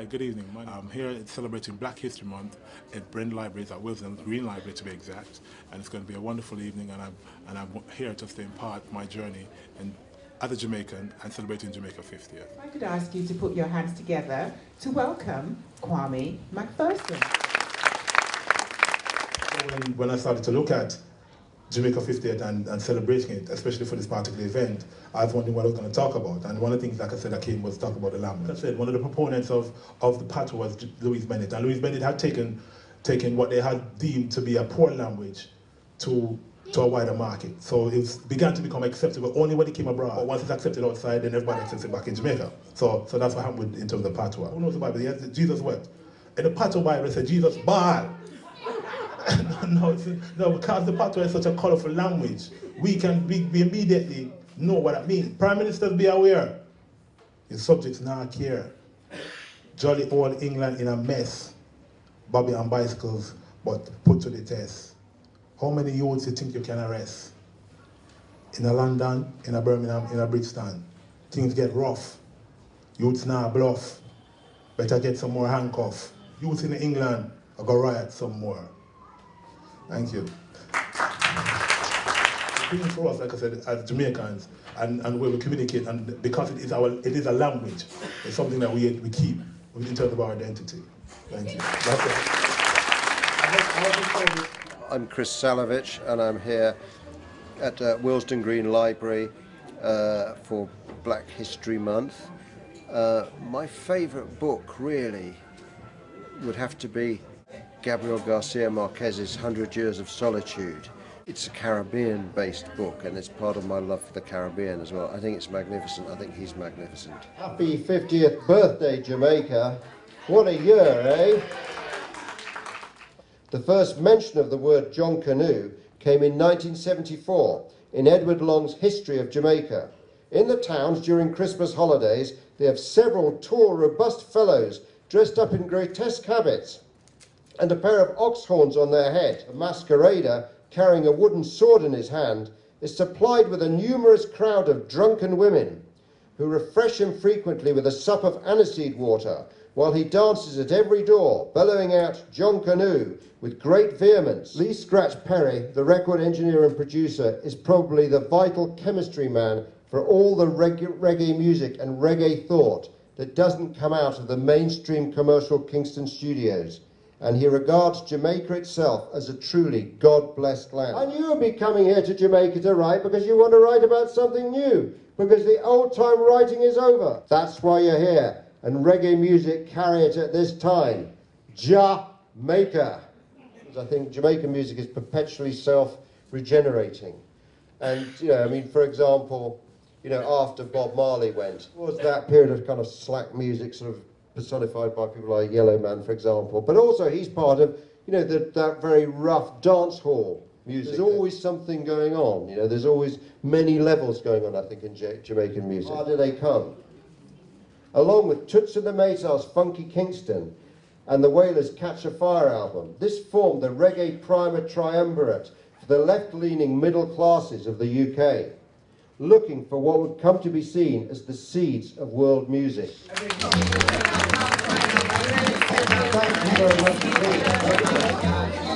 Hi, good evening. I'm here celebrating Black History Month at Brent Libraries, at Willesden Green Library to be exact, and it's going to be a wonderful evening, and I'm here to impart my journey as a Jamaican and celebrating Jamaica 50th. If I could ask you to put your hands together to welcome Kwame McPherson. When I started to look at Jamaica 50th and celebrating it, especially for this particular event, I was wondering what I was going to talk about. And one of the things, like I said, I came was talk about the language. Like I said, one of the proponents of the patois was Louis Bennett. And Louis Bennett had taken what they had deemed to be a poor language to a wider market. So it began to become acceptable only when it came abroad. But once it's accepted outside, then everybody accepts it back in Jamaica. So that's what happened in terms of the patois. Who knows the Bible? Yes, Jesus wept. In the patois Bible, it said Jesus bawled. No, because the patois is such a colorful language, we immediately know what it means. Prime Ministers, be aware. Your subjects now care. Jolly old England in a mess. Bobby on bicycles, but put to the test. How many youths you think you can arrest? In a London, in a Birmingham, in a Brixton, things get rough. Youths now bluff. Better get some more handcuff. Youths in England are go riot some more. Thank you. The thing for us, like I said, as Jamaicans, and where we communicate, and because it is a language, it's something that we keep in terms of our identity. Thank you. That's it. I'm Chris Salewicz, and I'm here at Willesden Green Library for Black History Month. My favourite book, really, would have to be Gabriel Garcia Marquez's 100 Years of Solitude. It's a Caribbean-based book, and it's part of my love for the Caribbean as well. I think it's magnificent. I think he's magnificent. Happy 50th birthday, Jamaica. What a year, eh? The first mention of the word John Canoe came in 1974 in Edward Long's History of Jamaica. In the towns during Christmas holidays, they have several tall, robust fellows dressed up in grotesque habits and a pair of ox horns on their head. A masquerader, carrying a wooden sword in his hand, is supplied with a numerous crowd of drunken women who refresh him frequently with a sup of aniseed water, while he dances at every door, bellowing out John Canoe with great vehemence. Lee Scratch Perry, the record engineer and producer, is probably the vital chemistry man for all the reggae music and reggae thought that doesn't come out of the mainstream commercial Kingston studios. And he regards Jamaica itself as a truly God-blessed land. And you'll be coming here to Jamaica to write because you want to write about something new, because the old-time writing is over. That's why you're here. And reggae music carry it at this time. Jamaica. Because I think Jamaican music is perpetually self-regenerating. And, I mean, for example, after Bob Marley went, was that period of kind of slack music sort of personified by people like Yellow Man, for example. But also he's part of, that very rough dance hall music. There's always something going on, there's always many levels going on, I think, in Jamaican music. How do they come? Along with Toots and the Maytals' Funky Kingston and the Wailers' Catch a Fire album, this formed the reggae primer triumvirate for the left-leaning middle classes of the UK, looking for what would come to be seen as the seeds of world music. Thank you very much.